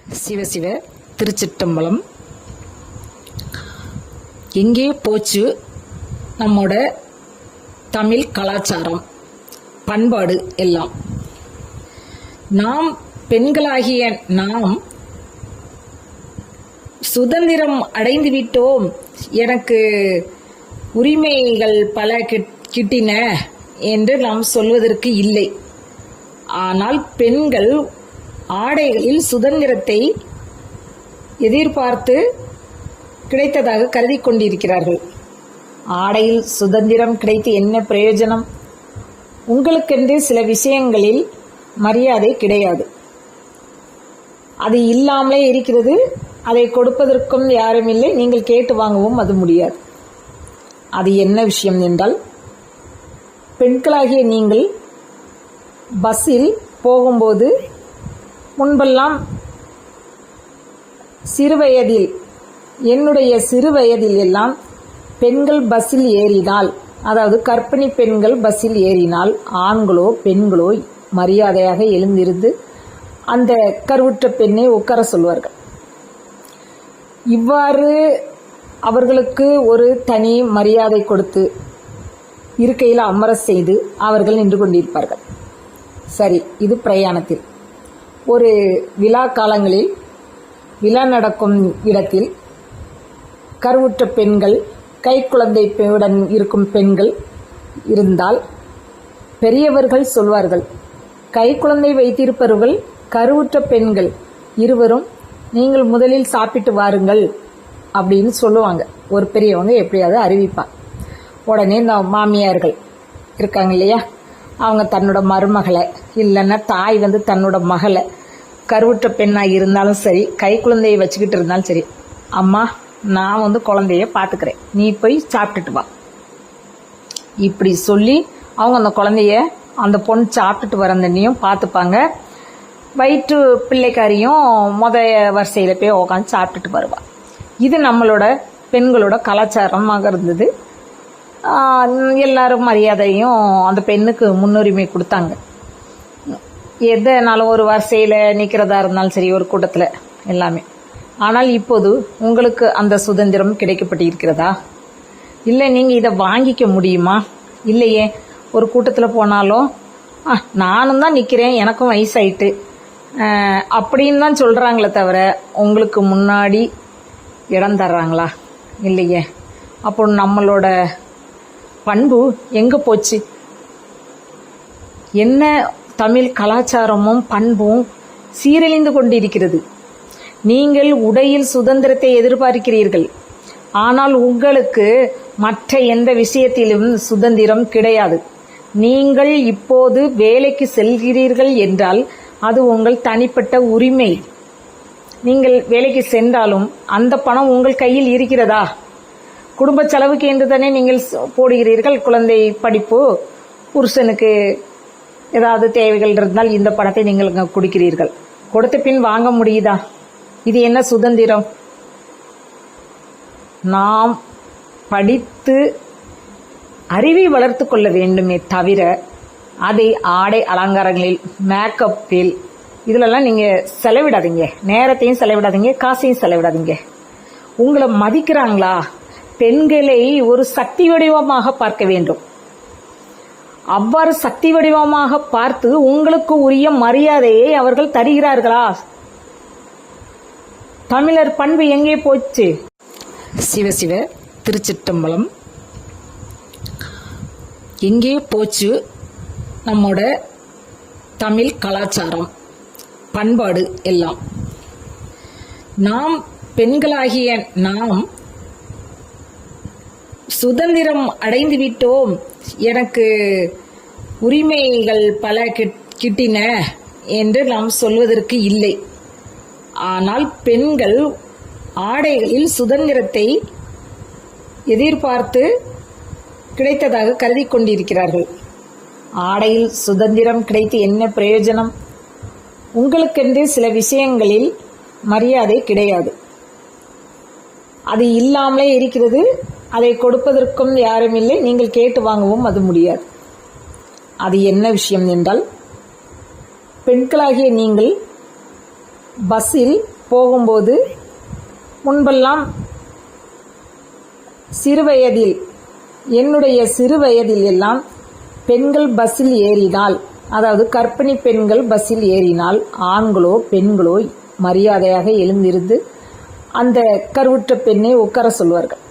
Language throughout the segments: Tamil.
சிவசிவ திருச்சிற்றம்பலம். எங்கே போச்சு நம்மோட தமிழ் கலாச்சாரம், பண்பாடு எல்லாம்? நாம் பெண்களாகிய நாம் சுதந்திரம் அடைந்து விட்டோம், எனக்கு உரிமைகள் பல கிட்டின என்று நாம் சொல்வதற்கு இல்லை. ஆனால் பெண்கள் ஆடைகளில் சுதந்திரத்தை எதிர்பார்த்து கிடைத்ததாக கருதி கொண்டிருக்கிறார்கள். ஆடையில் சுதந்திரம் கிடைத்து என்ன பிரயோஜனம்? உங்களுக்கென்று சில விஷயங்களில் மரியாதை கிடையாது, அது இல்லாமலே இருக்கிறது. அதை கொடுப்பதற்கும் யாரும் இல்லை, நீங்கள் கேட்டு வாங்கவும் அது முடியாது. அது என்ன விஷயம் என்றால், பெண்களாகிய நீங்கள் பஸ்ஸில் போகும்போது முன்பெல்லாம் சிறுவயதில், என்னுடைய சிறுவயதில் எல்லாம் பெண்கள் பஸ்ஸில் ஏறினால், அதாவது கர்ப்பிணி பெண்கள் பஸ்ஸில் ஏறினால் ஆண்களோ பெண்களோ மரியாதையாக எழுந்திருந்து அந்த கருவுற்ற பெண்ணை உட்கார சொல்வார்கள். இவ்வாறு அவர்களுக்கு ஒரு தனி மரியாதை கொடுத்து இருக்கையில் அமர செய்து அவர்கள் நின்று கொண்டிருப்பார்கள். சரி, இது பிரயாணத்தில். ஒரு விழா காலங்களில் விழா நடக்கும் இடத்தில் கருவுற்ற பெண்கள், கைக்குழந்தையுடன் இருக்கும் பெண்கள் இருந்தால் பெரியவர்கள் சொல்வார்கள், கைக்குழந்தை வைத்திருப்பவர்கள் கருவுற்ற பெண்கள் இருவரும் நீங்கள் முதலில் சாப்பிட்டு வாருங்கள் அப்படின்னு சொல்லுவாங்க. ஒரு பெரியவங்க எப்படியாவது அறிவிப்பாங்க. உடனே இந்த மாமியார்கள் இருக்காங்க இல்லையா, அவங்க தன்னோட மருமகளை இல்லைன்னா தாய் தன்னோட மகளை, கருவுற்ற பெண்ணாக இருந்தாலும் சரி கை குழந்தையை வச்சுக்கிட்டு இருந்தாலும் சரி, அம்மா நான் குழந்தைய பார்த்துக்கிறேன், நீ போய் சாப்பிட்டுட்டு வா, இப்படி சொல்லி அவங்க அந்த குழந்தைய, அந்த பொண்ணு சாப்பிட்டுட்டு வரந்தண்ணியும் பார்த்துப்பாங்க. வயிற்று பிள்ளைக்காரியும் வரிசையில் போய் உட்காந்து சாப்பிட்டுட்டு வருவாள். இது நம்மளோட பெண்களோட கலாச்சாரமாக இருந்தது. எல்லாரும் மரியாதையும் அந்த பெண்ணுக்கு முன்னுரிமை கொடுத்தாங்க. எதனாலும் ஒரு வரிசையில் நிற்கிறதா இருந்தாலும் சரி, ஒரு கூட்டத்தில் எல்லாமே. ஆனால் இப்போது உங்களுக்கு அந்த சுதந்திரம் கிடைக்கப்பட்டு இருக்கிறதா? இல்லை, நீங்கள் இதை வாங்கிக்க முடியுமா? இல்லையே. ஒரு கூட்டத்தில் போனாலும் நானும் தான் நிற்கிறேன், எனக்கும் வயசாயிட்டு அப்படின்னு தான் சொல்கிறாங்களே தவிர உங்களுக்கு முன்னாடி இடம் தர்றாங்களா? இல்லையே. அப்போ நம்மளோட பண்பு எங்கே போச்சு? என்ன தமிழ் கலாச்சாரமும் பண்பும் சீரழிந்து கொண்டிருக்கிறது. நீங்கள் உடையில் சுதந்திரத்தை எதிர்பார்க்கிறீர்கள், ஆனால் உங்களுக்கு மற்ற எந்த விஷயத்திலும் சுதந்திரம் கிடையாது. நீங்கள் இப்போது வேலைக்கு செல்கிறீர்கள் என்றால் அது உங்கள் தனிப்பட்ட உரிமை. நீங்கள் வேலைக்கு சென்றாலும் அந்த பணம் உங்கள் கையில் இருக்கிறதா? குடும்ப செலவுக்கு என்று தானே நீங்கள் போடுகிறீர்கள். குழந்தை படிப்பு, புருஷனுக்கு ஏதாவது தேவைகள் இருந்தால் இந்த பணத்தை நீங்கள் கொடுக்கிறீர்கள். கொடுத்த பின் வாங்க முடியுதா? இது என்ன சுதந்திரம்? நாம் படித்து அறிவை வளர்த்து கொள்ள வேண்டுமே தவிர அதை ஆடை அலங்காரங்களில், மேக்கப்பில், இதிலெல்லாம் நீங்கள் செலவிடாதீங்க. நேரத்தையும் செலவிடாதீங்க, காசையும் செலவிடாதீங்க. உங்களை மதிக்கிறாங்களா? பெண்களை ஒரு சக்தி வடிவமாக பார்க்க வேண்டும். அவ்வாறு சக்தி வடிவமாக பார்த்து உங்களுக்கு உரிய மரியாதையை அவர்கள் தருகிறார்களா? தமிழர் பண்பு எங்கே போச்சு? சிவசிவ திருச்சிற்றம்பலம். எங்கே போச்சு நம்மோட தமிழ் கலாச்சாரம், பண்பாடு எல்லாம்? நாம் பெண்களாகிய நாம் சுதந்திரம் அடைந்து விட்டோம், எனக்கு உரிமைகள் பல கிட்டின என்று நாம் சொல்வதற்கு இல்லை. ஆனால் பெண்கள் ஆடைகளில் சுதந்திரத்தை எதிர்பார்த்து கிடைத்ததாக கருதி கொண்டிருக்கிறார்கள். ஆடையில் சுதந்திரம் கிடைத்து என்ன பிரயோஜனம்? உங்களுக்கென்று சில விஷயங்களில் மரியாதை கிடையாது, அது இல்லாமலே இருக்கிறது. அதை கொடுப்பதற்கும் யாரும் இல்லை, நீங்கள் கேட்டு வாங்கவும் அது முடியாது. அது என்ன விஷயம் என்றால், பெண்களாகிய நீங்கள் பஸ்ஸில் போகும்போது முன்பெல்லாம் சிறுவயதில் என்னுடைய சிறுவயதில் எல்லாம் பெண்கள் பஸ்ஸில் ஏறினால், அதாவது கர்ப்பிணி பெண்கள் பஸ்ஸில் ஏறினால் ஆண்களோ பெண்களோ மரியாதையாக எழுந்திருந்து அந்த கருவுற்ற பெண்ணை உட்கார சொல்வார்கள்.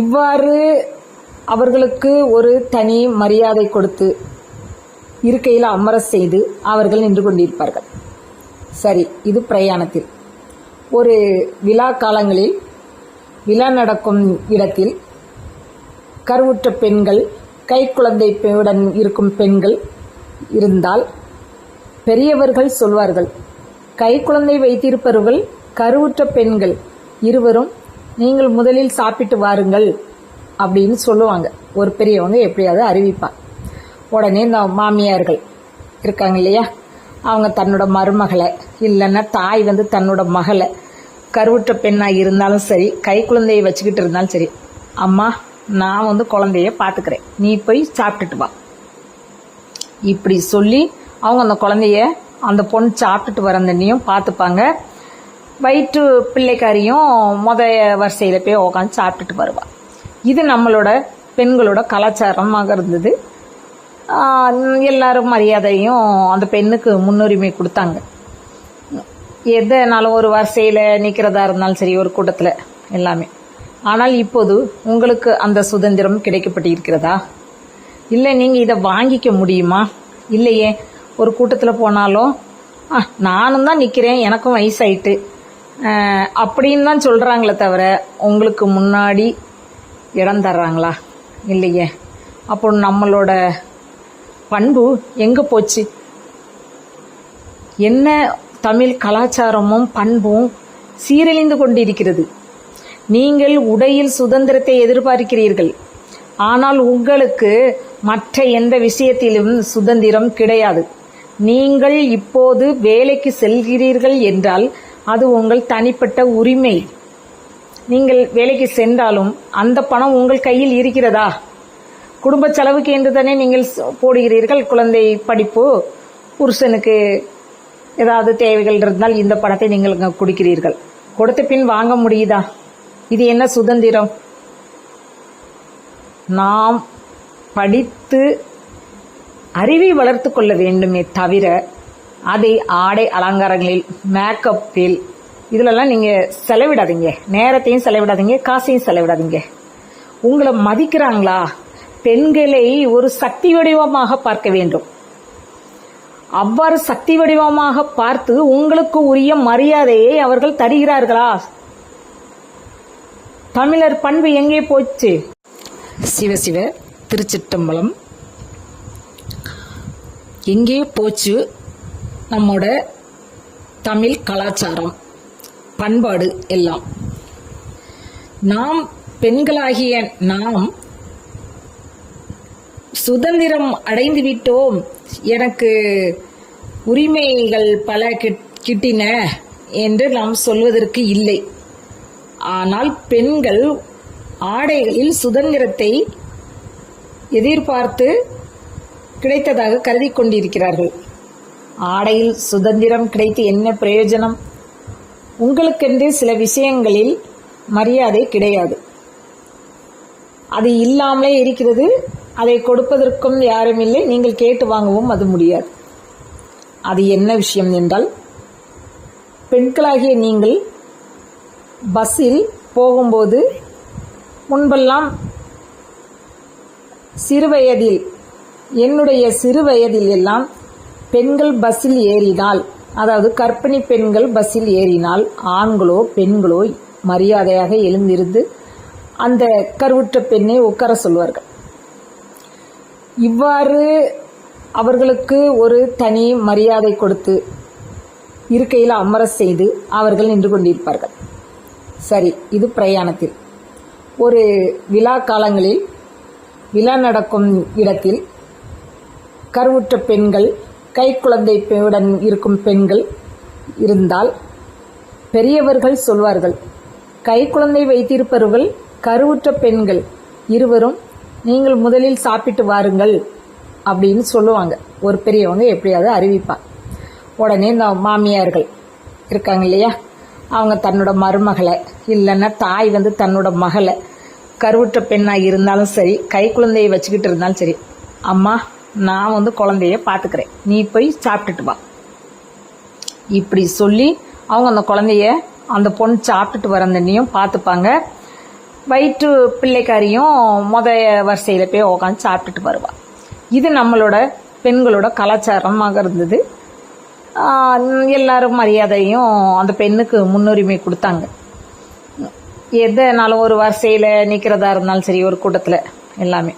இவ்வாறு அவர்களுக்கு ஒரு தனி மரியாதை கொடுத்து இருக்கையில் அமர செய்து அவர்கள் நின்று கொண்டிருப்பார்கள். சரி, இது பிரயாணத்தில். ஒரு விழா காலங்களில் விழா நடக்கும் இடத்தில் கருவுற்ற பெண்கள், கைக்குழந்தையுடன் இருக்கும் பெண்கள் இருந்தால் பெரியவர்கள் சொல்வார்கள், கைக்குழந்தை வைத்திருப்பவர்கள் கருவுற்ற பெண்கள் இருவரும் நீங்கள் முதலில் சாப்பிட்டு வாருங்கள் அப்படின்னு சொல்லுவாங்க. ஒரு பெரியவங்க எப்படியாவது அறிவிப்பாங்க. உடனே இந்த மாமியார்கள் இருக்காங்க இல்லையா, அவங்க தன்னோட மருமகளை இல்லைன்னா தாய் தன்னோட மகளை, கருவுற்ற பெண்ணாக இருந்தாலும் சரி கை குழந்தையை வச்சுக்கிட்டு இருந்தாலும் சரி, அம்மா நான் குழந்தைய பார்த்துக்கிறேன், நீ போய் சாப்பிட்டுட்டு வா இப்படி சொல்லி அவங்க அந்த குழந்தைய, அந்த பொண்ணு சாப்பிட்டுட்டு வரந்தண்ணியும் பார்த்துப்பாங்க. வயிற்று பிள்ளைக்காரியும் வரிசையில் போய் உட்காந்து சாப்பிட்டுட்டு வருவா. இது நம்மளோட பெண்களோட கலாச்சாரமாக இருந்தது. எல்லாரும் மரியாதையும் அந்த பெண்ணுக்கு முன்னுரிமை கொடுத்தாங்க. எதனாலும் ஒரு வரிசையில் நிற்கிறதா இருந்தாலும் சரி, ஒரு கூட்டத்தில் எல்லாமே. ஆனால் இப்போது உங்களுக்கு அந்த சுதந்திரம் கிடைக்கப்பட்டிருக்கிறதா? இல்லை நீங்கள் இதை வாங்கிக்க முடியுமா? இல்லையே. ஒரு கூட்டத்தில் போனாலும் நானும் தான் நிற்கிறேன், எனக்கும் வயசாயிட்டு அப்படின்னு தான் சொல்கிறாங்களே தவிர உங்களுக்கு முன்னாடி இடம் தர்றாங்களா? இல்லையே. அப்போ நம்மளோட பண்பு எங்கே போச்சு? என்ன தமிழ் கலாச்சாரமும் பண்பும் சீரழிந்து கொண்டிருக்கிறது. நீங்கள் உடையில் சுதந்திரத்தை எதிர்பார்க்கிறீர்கள், ஆனால் உங்களுக்கு மற்ற எந்த விஷயத்திலும் சுதந்திரம் கிடையாது. நீங்கள் இப்போது வேலைக்கு செல்கிறீர்கள் என்றால் அது உங்கள் தனிப்பட்ட உரிமை. நீங்கள் வேலைக்கு சென்றாலும் அந்த பணம் உங்கள் கையில் இருக்கிறதா? குடும்ப செலவுக்கு என்று தானே நீங்கள் போடுகிறீர்கள். குழந்தை படிப்பு, புருஷனுக்கு ஏதாவது தேவைகள் இருந்தால் இந்த பணத்தை நீங்கள் கொடுக்கிறீர்கள். கொடுத்த பின் வாங்க முடியுதா? இது என்ன சுதந்திரம்? நாம் படித்து அறிவை வளர்த்து கொள்ள வேண்டுமே தவிர அதை ஆடை அலங்காரங்களில், மேக்கப்பில் இதிலெல்லாம் நீங்கள் செலவிடாதீங்க. நேரத்தையும் செலவிடாதீங்க, காசையும் செலவிடாதீங்க. உங்களை மதிக்கிறாங்களா? பெண்களை ஒரு சக்தி வடிவமாக பார்க்க வேண்டும். அவ்வாறு சக்தி வடிவமாக பார்த்து உங்களுக்கு உரிய மரியாதையை அவர்கள் தருகிறார்களா? தமிழர் பண்பு எங்கே போச்சு? சிவசிவ திருச்சிற்றம்பலம். எங்கே போச்சு நம்மோட தமிழ் கலாச்சாரம், பண்பாடு எல்லாம்? நாம் பெண்களாகிய நாம் சுதந்திரம் அடைந்து விட்டோம், எனக்கு உரிமைகள் பல கிட்டின என்று நாம் சொல்வதற்கு இல்லை. ஆனால் பெண்கள் ஆடைகளில் சுதந்திரத்தை எதிர்பார்த்து கிடைத்ததாக கருதி கொண்டிருக்கிறார்கள். ஆடையில் சுதந்திரம் கிடைத்து என்ன பிரயோஜனம்? உங்களுக்கென்று சில விஷயங்களில் மரியாதை கிடையாது, அது இல்லாமலே இருக்கிறது. அதை கொடுப்பதற்கும் யாரும் இல்லை, நீங்கள் கேட்டு வாங்கவும் அது முடியாது. அது என்ன விஷயம் என்றால், பெண்களாகிய நீங்கள் பஸ்ஸில் போகும்போது முன்பெல்லாம் சிறுவயதில், என்னுடைய சிறுவயதில் எல்லாம் பெண்கள் பஸ்ஸில் ஏறினால், அதாவது கர்ப்பிணி பெண்கள் பஸ்ஸில் ஏறினால் ஆண்களோ பெண்களோ மரியாதையாக எழுந்திருந்து அந்த கருவுற்ற பெண்ணை உட்கார சொல்வார்கள். இவ்வாறு அவர்களுக்கு ஒரு தனி மரியாதை கொடுத்து இருக்கையில் அமர செய்து அவர்கள் நின்று கொண்டிருப்பார்கள். சரி, இது பிரயாணத்தில். ஒரு விழா காலங்களில் விழா நடக்கும் இடத்தில் கருவுற்ற பெண்கள், கைக்குழந்தையுடன் இருக்கும் பெண்கள் இருந்தால் பெரியவர்கள் சொல்வார்கள், கைக்குழந்தை வைத்திருப்பவர்கள் கருவுற்ற பெண்கள் இருவரும் நீங்கள் முதலில் சாப்பிட்டு வாருங்கள் அப்படின்னு சொல்லுவாங்க. ஒரு பெரியவங்க எப்படியாவது அறிவிப்பாங்க. உடனே இந்த மாமியார்கள் இருக்காங்க இல்லையா, அவங்க தன்னோட மருமகளை இல்லைன்னா தாய் தன்னோட மகளை கருவுற்ற பெண்ணாக இருந்தாலும் சரி, கை குழந்தையை வச்சுக்கிட்டு இருந்தாலும் சரி, அம்மா நான் குழந்தைய பார்த்துக்கிறேன், நீ போய் சாப்பிட்டுட்டு வா இப்படி சொல்லி அவங்க அந்த குழந்தைய அந்த பொண்ணு சாப்பிட்டுட்டு வரந்தண்ணியும் பார்த்துப்பாங்க. வயிற்று பிள்ளைக்காரியும் வரிசையில் போய் உட்காந்து சாப்பிட்டுட்டு வருவா. இது நம்மளோட பெண்களோட கலாச்சாரமாக இருந்தது. எல்லாரும் மரியாதையும் அந்த பெண்ணுக்கு முன்னுரிமை கொடுத்தாங்க. எதனாலும் ஒரு வரிசையில் நிற்கிறதா இருந்தாலும் சரி, ஒரு கூட்டத்தில் எல்லாமே.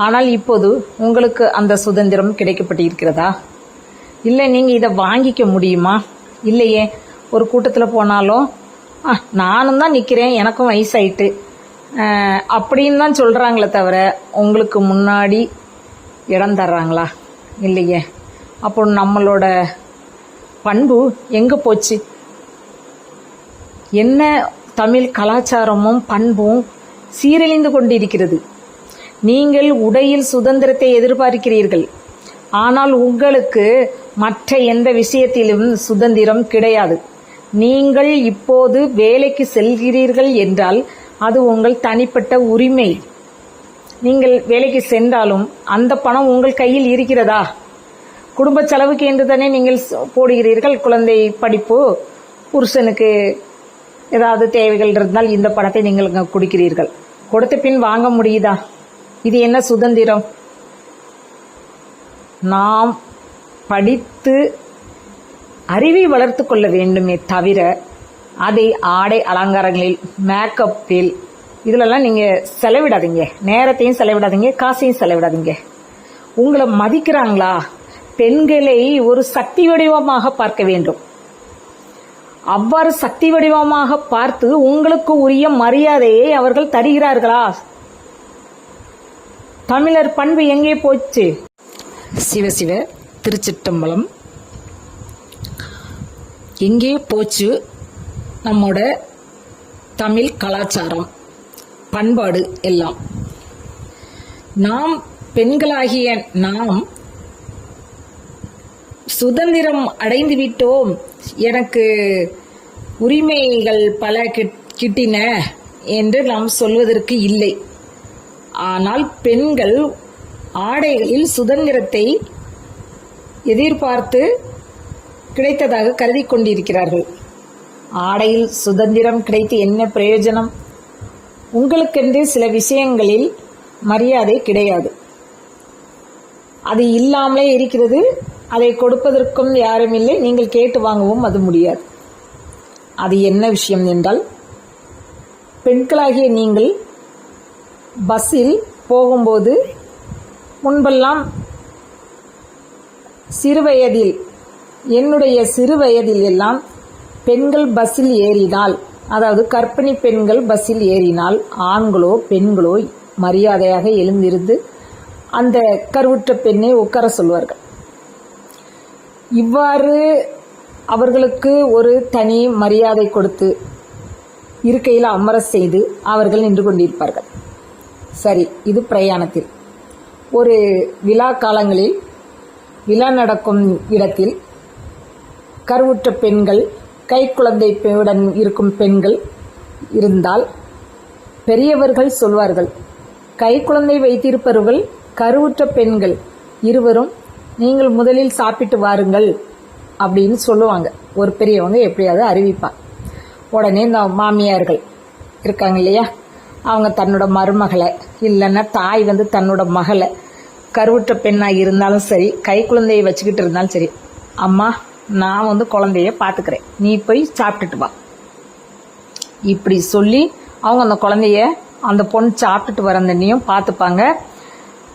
ஆனால் இப்போது உங்களுக்கு அந்த சுதந்திரம் கிடைக்கப்பட்டு இருக்கிறதா? இல்லை நீங்கள் இதை வாங்கிக்க முடியுமா? இல்லையே. ஒரு கூட்டத்தில் போனாலும் நானும் தான் நிற்கிறேன், எனக்கும் வயசாயிட்டு அப்படின்னு தான் சொல்கிறாங்களே தவிர உங்களுக்கு முன்னாடி இடம் தர்றாங்களா? இல்லையே. அப்போ நம்மளோட பண்பு எங்கே போச்சு? என்ன தமிழ் கலாச்சாரமும் பண்பும் சீரழிந்து கொண்டிருக்கிறது. நீங்கள் உடையில் சுதந்திரத்தை எதிர்பார்க்கிறீர்கள், ஆனால் உங்களுக்கு மற்ற எந்த விஷயத்திலும் சுதந்திரம் கிடையாது. நீங்கள் இப்போது வேலைக்கு செல்கிறீர்கள் என்றால் அது உங்கள் தனிப்பட்ட உரிமை. நீங்கள் வேலைக்கு சென்றாலும் அந்த பணம் உங்கள் கையில் இருக்கிறதா? குடும்ப செலவுக்கு என்று தானே நீங்கள் போடுகிறீர்கள். குழந்தை படிப்பு, புருஷனுக்கு ஏதாவது தேவைகள் இருந்தால் இந்த பணத்தை நீங்கள் கொடுக்கிறீர்கள். கொடுத்த பின் வாங்க முடியுதா? இது என்ன சுதந்திரம்? நாம் படித்து அறிவை வளர்த்து கொள்ள வேண்டுமே தவிர அதை ஆடை அலங்காரங்களில், மேக்கப்பில் இதிலெல்லாம் நீங்கள் செலவிடாதீங்க. நேரத்தையும் செலவிடாதீங்க, காசையும் செலவிடாதீங்க. உங்களை மதிக்கிறாங்களா? பெண்களை ஒரு சக்தி வடிவமாக பார்க்க வேண்டும். அவ்வாறு சக்தி வடிவமாக பார்த்து உங்களுக்கு உரிய மரியாதையை அவர்கள் தருகிறார்களா? தமிழர் பண்பு எங்கே போச்சு? சிவசிவ திருச்சிற்றம்பலம். எங்கே போச்சு நம்மோட தமிழ் கலாச்சாரம், பண்பாடு எல்லாம்? நாம் பெண்களாகிய நாம் சுதந்திரம் அடைந்து விட்டோம், எனக்கு உரிமைகள் பல கிட்டின என்று நாம் சொல்வதற்கு இல்லை. ஆனால் பெண்கள் ஆடைகளில் சுதந்திரத்தை எதிர்பார்த்து கிடைத்ததாக கருதி கொண்டிருக்கிறார்கள். ஆடையில் சுதந்திரம் கிடைத்து என்ன பிரயோஜனம்? உங்களுக்கென்று சில விஷயங்களில் மரியாதை கிடையாது, அது இல்லாமலே இருக்கிறது. அதை கொடுப்பதற்கும் யாரும் இல்லை, நீங்கள் கேட்டு வாங்கவும் அது முடியாது. அது என்ன விஷயம் என்றால், பெண்களாகிய நீங்கள் பஸ்ஸில் போகும்போது முன்பெல்லாம் சிறுவயதில், என்னுடைய சிறுவயதில் எல்லாம் பெண்கள் பஸ்ஸில் ஏறினால், அதாவது கர்ப்பிணி பெண்கள் பஸ்ஸில் ஏறினால் ஆண்களோ பெண்களோ மரியாதையாக எழுந்திருந்து அந்த கருவுற்ற பெண்ணை உட்கார சொல்வார்கள். இவ்வாறு அவர்களுக்கு ஒரு தனி மரியாதை கொடுத்து இருக்கையில் அமர செய்து அவர்கள் நின்று கொண்டிருப்பார்கள். சரி, இது பிரயாணத்தில். ஒரு விழா காலங்களில் விழா நடக்கும் இடத்தில் கருவுற்ற பெண்கள், கைக்குழந்தையுடன் இருக்கும் பெண்கள் இருந்தால் பெரியவர்கள் சொல்வார்கள், கைக்குழந்தை வைத்திருப்பவர்கள் கருவுற்ற பெண்கள் இருவரும் நீங்கள் முதலில் சாப்பிட்டு வாருங்கள் அப்படின்னு சொல்லுவாங்க. ஒரு பெரியவங்க எப்படியாவது அறிவிப்பாங்க. உடனே இந்த மாமியார்கள் இருக்காங்க இல்லையா, அவங்க தன்னோட மருமகளை இல்லைன்னா தாய் தன்னோட மகளை கருவுற்ற பெண்ணாக இருந்தாலும் சரி, கை குழந்தையை வச்சுக்கிட்டு இருந்தாலும் சரி, அம்மா நான் குழந்தைய பார்த்துக்கிறேன், நீ போய் சாப்பிட்டுட்டு வா இப்படி சொல்லி அவங்க அந்த குழந்தைய அந்த பொண்ணு சாப்பிட்டுட்டு வரந்தண்ணியும் பார்த்துப்பாங்க.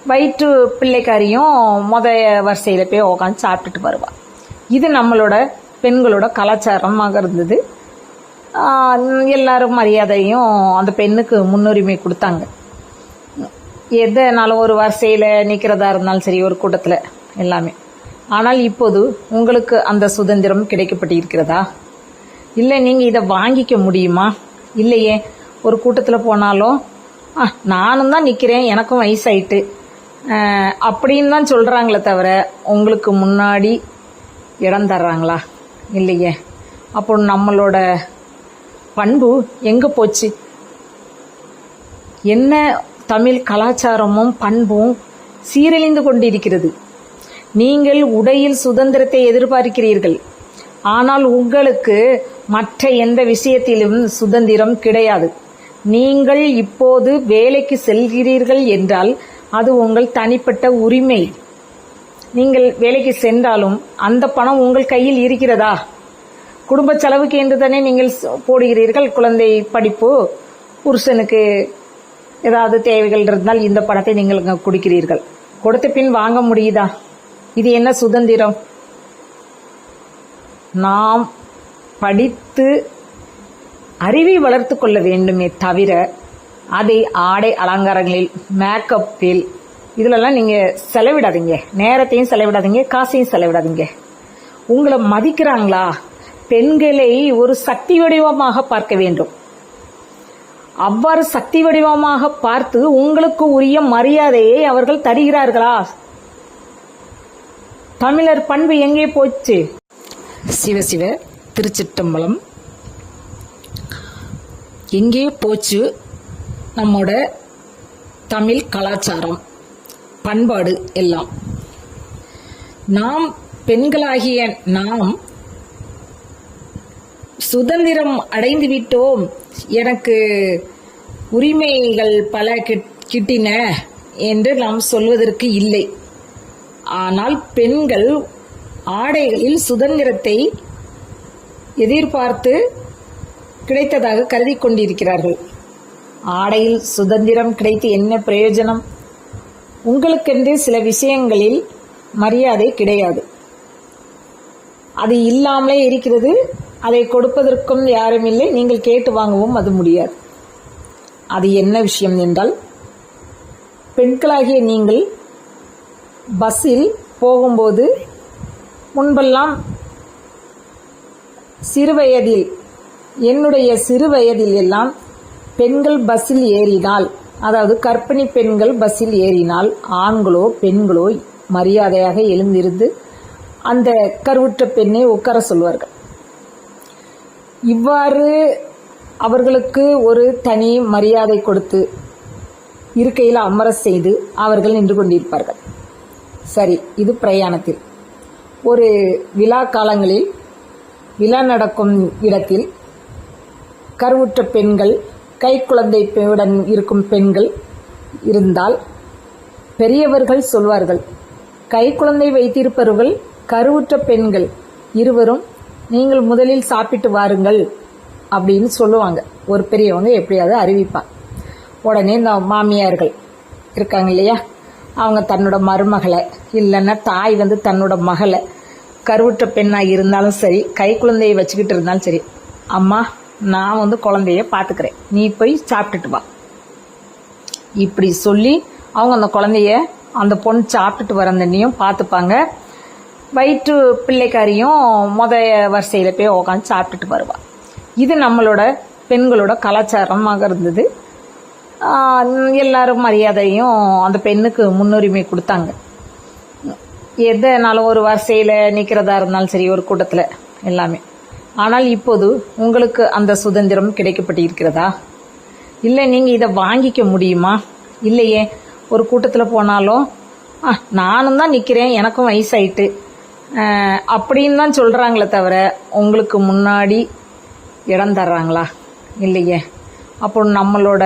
வயிற்று பிள்ளைக்காரியும் வரிசையில் போய் உட்காந்து சாப்பிட்டுட்டு வருவா. இது நம்மளோட பெண்களோட கலாச்சாரமாக இருந்தது. எல்லாரும் மரியாதையும் அந்த பெண்ணுக்கு முன்னுரிமை கொடுத்தாங்க. எதனாலும் ஒரு வரிசையில் நிற்கிறதா இருந்தாலும் சரி, ஒரு கூட்டத்தில் எல்லாமே. ஆனால் இப்போது உங்களுக்கு அந்த சுதந்திரம் கிடைக்கப்பட்டு இருக்கிறதா? இல்லை நீங்கள் இதை வாங்கிக்க முடியுமா? இல்லையே. ஒரு கூட்டத்தில் போனாலும் நானும் தான் நிற்கிறேன், எனக்கும் வயசாயிட்டு அப்படின்னு தான் சொல்கிறாங்களே தவிர உங்களுக்கு முன்னாடி இடம் தர்றாங்களா? இல்லையே. அப்போ நம்மளோட பண்பு எங்கே போச்சு? என்ன தமிழ் கலாச்சாரமும் பண்பும் சீரழிந்து கொண்டிருக்கிறது. நீங்கள் உடையில் சுதந்திரத்தை எதிர்பார்க்கிறீர்கள், ஆனால் உங்களுக்கு மற்ற எந்த விஷயத்திலும் சுதந்திரம் கிடையாது. நீங்கள் இப்போது வேலைக்கு செல்கிறீர்கள் என்றால் அது உங்கள் தனிப்பட்ட உரிமை. நீங்கள் வேலைக்கு சென்றாலும் அந்த பணம் உங்கள் கையில் இருக்கிறதா? குடும்ப செலவுக்கு என்று தானே நீங்கள் போடுகிறீர்கள். குழந்தை படிப்பு, புருஷனுக்கு ஏதாவது தேவைகள் இருந்தால் இந்த பணத்தை நீங்கள் கொடுக்கிறீர்கள். கொடுத்த பின் வாங்க முடியுதா? இது என்ன சுதந்திரம்? நாம் படித்து அறிவை வளர்த்து கொள்ள வேண்டுமே தவிர அதை ஆடை அலங்காரங்களில், மேக்கப்பில் இதிலெல்லாம் நீங்கள் செலவிடாதீங்க. நேரத்தையும் செலவிடாதீங்க, காசையும் செலவிடாதீங்க. உங்களை மதிக்கிறாங்களா? பெண்களை ஒரு சக்தி வடிவமாக பார்க்க வேண்டும். அவ்வாறு சக்தி வடிவமாக பார்த்து உங்களுக்கு உரிய மரியாதையை அவர்கள் தருகிறார்களா? தமிழர் பண்பு எங்கே போச்சு? சிவசிவ திருச்சிற்றம்பலம். எங்கே போச்சு நம்மோட தமிழ் கலாச்சாரம், பண்பாடு எல்லாம்? நாம் பெண்களாகிய நாம் சுதந்திரம் அடைந்து விட்டோம், எனக்கு உரிமைகள் பல கிட்டின என்று நாம் சொல்வதற்கு இல்லை. ஆனால் பெண்கள் ஆடைகளில் சுதந்திரத்தை எதிர்பார்த்து கிடைத்ததாக கருதி கொண்டிருக்கிறார்கள். ஆடையில் சுதந்திரம் கிடைத்து என்ன பிரயோஜனம்? உங்களுக்கென்று சில விஷயங்களில் மரியாதை கிடையாது, அது இல்லாமலே இருக்கிறது. அதை கொடுப்பதற்கும் யாரும் இல்லை, நீங்கள் கேட்டு வாங்கவும் அது முடியாது. அது என்ன விஷயம் என்றால், பெண்களாகிய நீங்கள் பஸ்ஸில் போகும்போது முன்பெல்லாம் சிறுவயதில், என்னுடைய சிறுவயதில் எல்லாம் பெண்கள் பஸ்ஸில் ஏறினால், அதாவது கர்ப்பிணி பெண்கள் பஸ்ஸில் ஏறினால் ஆண்களோ பெண்களோ மரியாதையாக எழுந்திருந்து அந்த கருவுற்ற பெண்ணை உட்கார சொல்வார்கள். இவ்வாறு அவர்களுக்கு ஒரு தனி மரியாதை கொடுத்து இருக்கையில் அமர செய்து அவர்கள் நின்று கொண்டிருப்பார்கள். சரி, இது பிரயாணத்தில். ஒரு விழா காலங்களில் விழா நடக்கும் இடத்தில் கருவுற்ற பெண்கள், கைக்குழந்தையுடன் இருக்கும் பெண்கள் இருந்தால் பெரியவர்கள் சொல்வார்கள், கைக்குழந்தை வைத்திருப்பவர்கள் கருவுற்ற பெண்கள் இருவரும் நீங்கள் முதலில் சாப்பிட்டு வாருங்கள் அப்படின்னு சொல்லுவாங்க. ஒரு பெரியவங்க எப்படியாவது அறிவிப்பாங்க. உடனே இந்த மாமியார்கள் இருக்காங்க இல்லையா, அவங்க தன்னோட மருமகளை இல்லைன்னா தாய் தன்னோட மகளை, கருவுற்ற பெண்ணாக இருந்தாலும் சரி, கை குழந்தையை வச்சுக்கிட்டு இருந்தாலும் சரி, அம்மா நான் குழந்தைய பார்த்துக்கிறேன், நீ போய் சாப்பிட்டுட்டு வா, இப்படி சொல்லி அவங்க அந்த குழந்தைய, அந்த பொண்ணு சாப்பிட்டுட்டு வர தண்ணியும் பார்த்துப்பாங்க. வயிற்று பிள்ளைக்காரியும் வரிசையில் போய் உட்காந்து சாப்பிட்டுட்டு வருவா. இது நம்மளோட பெண்களோட கலாச்சாரமாக இருந்தது. எல்லாரும் மரியாதையும் அந்த பெண்ணுக்கு முன்னுரிமை கொடுத்தாங்க. எதனாலும் ஒரு வரிசையில் நிற்கிறதா இருந்தாலும் சரி, ஒரு கூட்டத்தில் எல்லாமே. ஆனால் இப்போது உங்களுக்கு அந்த சுதந்திரம் கிடைக்கப்பட்டு இருக்கிறதா? இல்லை, நீங்கள் இதை வாங்கிக்க முடியுமா? இல்லையே. ஒரு கூட்டத்தில் போனாலும் நானும் தான் நிற்கிறேன், எனக்கும் வயசாயிட்டு அப்படின்னு தான் சொல்கிறாங்களே தவிர உங்களுக்கு முன்னாடி இடம் தர்றாங்களா? இல்லையே. அப்போ நம்மளோட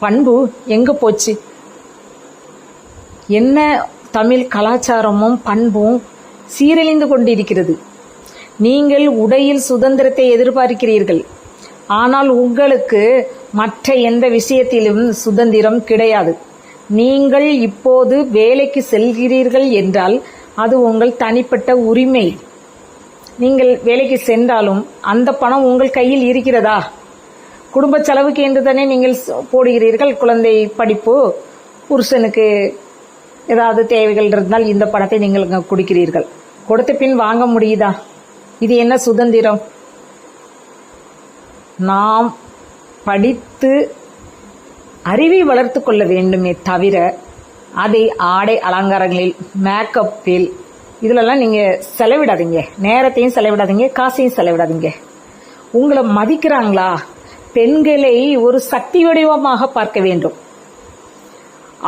பண்பு எங்கே போச்சு? என்ன தமிழ் கலாச்சாரமும் பண்பும் சீரழிந்து கொண்டிருக்கிறது. நீங்கள் உடையில் சுதந்திரத்தை எதிர்பார்க்கிறீர்கள், ஆனால் உங்களுக்கு மற்ற எந்த விஷயத்திலும் சுதந்திரம் கிடையாது. நீங்கள் இப்போது வேலைக்கு செல்கிறீர்கள் என்றால் அது உங்கள் தனிப்பட்ட உரிமை. நீங்கள் வேலைக்கு சென்றாலும் அந்த பணம் உங்கள் கையில் இருக்கிறதா? குடும்ப செலவுக்கு என்று தானே நீங்கள் போடுகிறீர்கள். குழந்தை படிப்பு, புருஷனுக்கு ஏதாவது தேவைகள் இருந்தால் இந்த பணத்தை நீங்கள் கொடுக்கிறீர்கள். கொடுத்த பின் வாங்க முடியுதா? இது என்ன சுதந்திரம்? நாம் படித்து அறிவை வளர்த்து கொள்ள வேண்டுமே தவிர அதை ஆடை அலங்காரங்களில், மேக்கப்பில் இதிலெல்லாம் நீங்கள் செலவிடாதீங்க, நேரத்தையும் செலவிடாதீங்க, காசையும் செலவிடாதீங்க. உங்களை மதிக்கிறாங்களா? பெண்களை ஒரு சக்தி வடிவமாக பார்க்க வேண்டும்.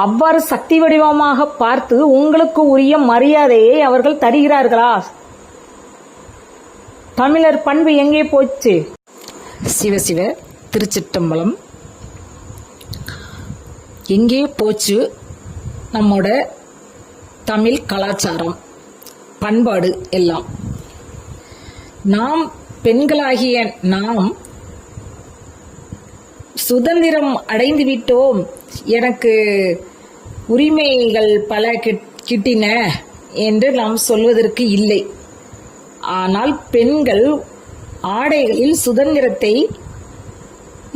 அவ்வாறு சக்தி வடிவமாக பார்த்து உங்களுக்கு உரிய மரியாதையை அவர்கள் தருகிறார்களா? தமிழர் பண்பு எங்கே போச்சு? சிவசிவ திருச்சிற்றம்பலம். எங்கே போச்சு நம்மோட தமிழ் கலாச்சாரம், பண்பாடு எல்லாம்? நாம் பெண்களாகிய நாம் சுதந்திரம் அடைந்து விட்டோம், எனக்கு உரிமைகள் பல கிட்டின என்று நாம் சொல்வதற்கு இல்லை. ஆனால் பெண்கள் ஆடைகளில் சுதந்திரத்தை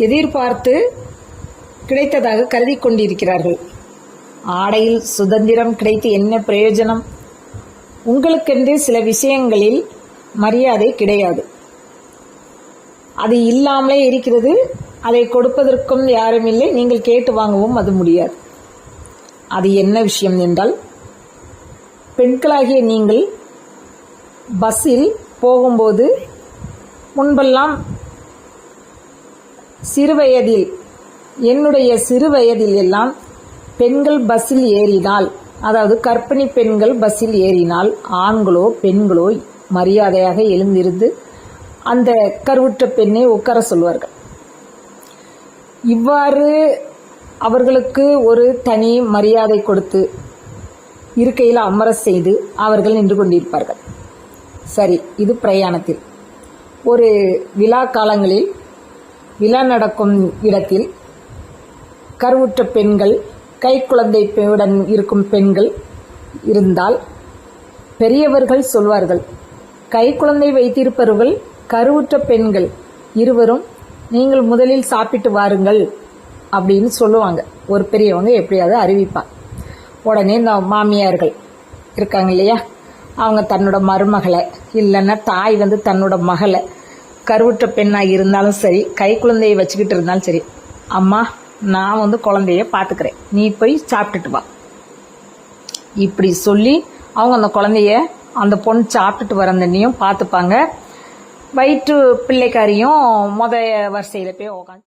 எதிர்பார்த்து கிடைத்ததாக கருதி கொண்டிருக்கிறார்கள். ஆடையில் சுதந்திரம் கிடைத்து என்ன பிரயோஜனம்? உங்களுக்கென்று சில விஷயங்களில் மரியாதை கிடையாது, அது இல்லாமலே இருக்கிறது. அதை கொடுப்பதற்கும் யாரும் இல்லை, நீங்கள் கேட்டு வாங்கவும் அது முடியாது. அது என்ன விஷயம் என்றால், பெண்களாகிய நீங்கள் பஸ்ஸில் போகும்போது முன்பெல்லாம் சிறுவயதில், என்னுடைய சிறுவயதில் எல்லாம் பெண்கள் பஸ்ஸில் ஏறினால், அதாவது கர்ப்பிணி பெண்கள் பஸ்ஸில் ஏறினால் ஆண்களோ பெண்களோ மரியாதையாக எழுந்திருந்து அந்த கருவுற்ற பெண்ணை உட்கார சொல்வார்கள். இவ்வாறு அவர்களுக்கு ஒரு தனி மரியாதை கொடுத்து இருக்கையில் அமர செய்து அவர்கள் நின்று கொண்டிருப்பார்கள். சரி, இது பிரயாணத்தில். ஒரு விழா காலங்களில் விழா நடக்கும் இடத்தில் கருவுற்ற பெண்கள், கைக்குழந்தையுடன் இருக்கும் பெண்கள் இருந்தால் பெரியவர்கள் சொல்வார்கள், கைக்குழந்தை வைத்திருப்பவர்கள் கருவுற்ற பெண்கள் இருவரும் நீங்கள் முதலில் சாப்பிட்டு வாருங்கள் அப்படின்னு சொல்லுவாங்க. ஒரு பெரியவங்க எப்படியாவது அறிவிப்பாங்க. உடனே இந்த மாமியார்கள் இருக்காங்க இல்லையா, அவங்க தன்னோட மருமகளை இல்லைன்னா தாய் தன்னோட மகளை, கருவுற்ற பெண்ணாக இருந்தாலும் சரி, கை குழந்தையை வச்சுக்கிட்டு இருந்தாலும் சரி, அம்மா நான் குழந்தைய பார்த்துக்கிறேன், நீ போய் சாப்பிட்டுட்டு வா, இப்படி சொல்லி அவங்க அந்த குழந்தைய, அந்த பொண்ணு சாப்பிட்டுட்டு வரந்தன்னையும் பார்த்துப்பாங்க. வயிற்று பிள்ளைக்காரியும் வரிசையில் போய் உட்காந்து